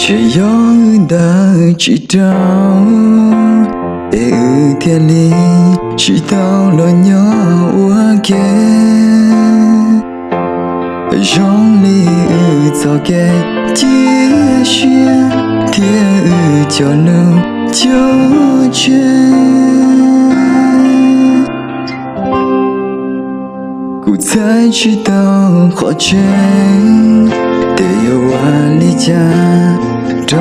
却有的知道，有天里知道了鸟我给，用力早给铁血，铁叫能纠结。กู才知道花钱得有万里家找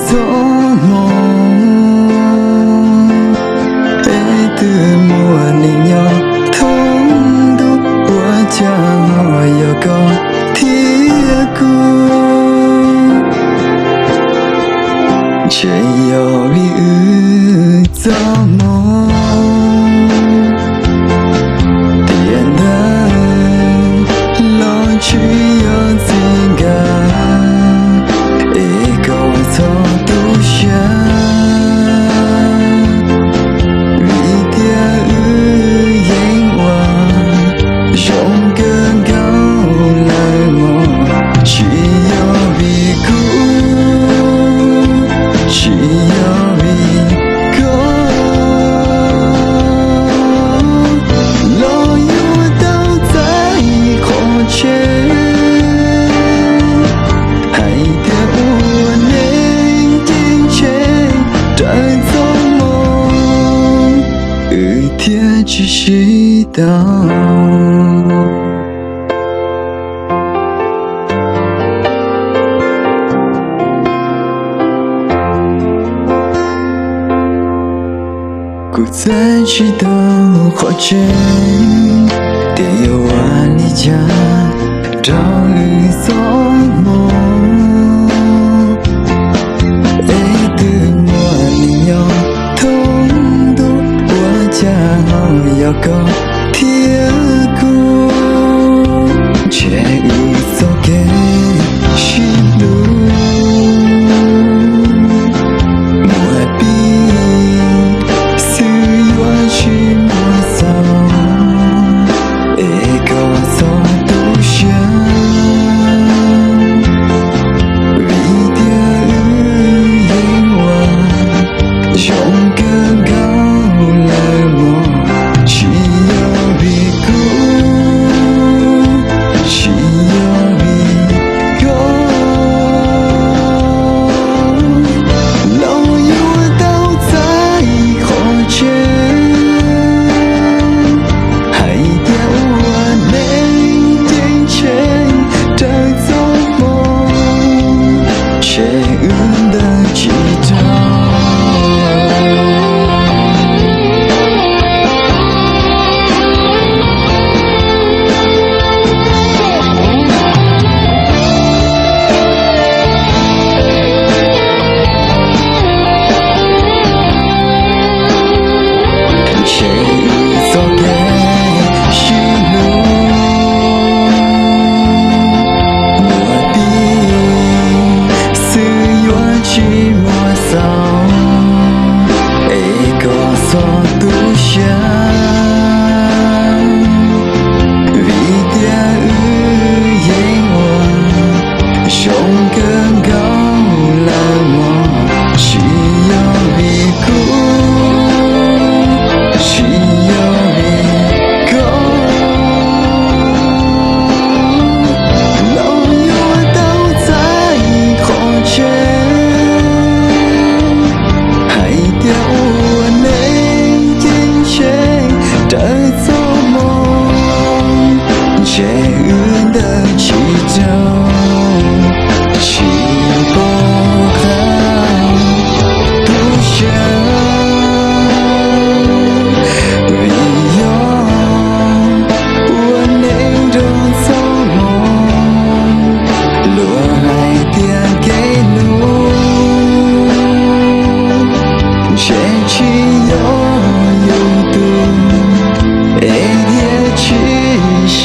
做梦，爱的模拟要痛的我将有个铁骨，却要比做梦。只有自己一个错独享，为点眼望，用更高来摸，只有比孤，只有比高，老有都在花前。只知道，กู才知道花钱得有万里家找一做梦。要个铁骨，却无所给心路，莫比需要去摸索，一个做独享，为点眼望，用更高来摸。只有比孤，只有比高，老有都在花前，还掉我那点钱的做梦，却无的知道。谁人的祈祷，起不好，不想为有我那种做梦，落海点给路，却只有度，一点去心。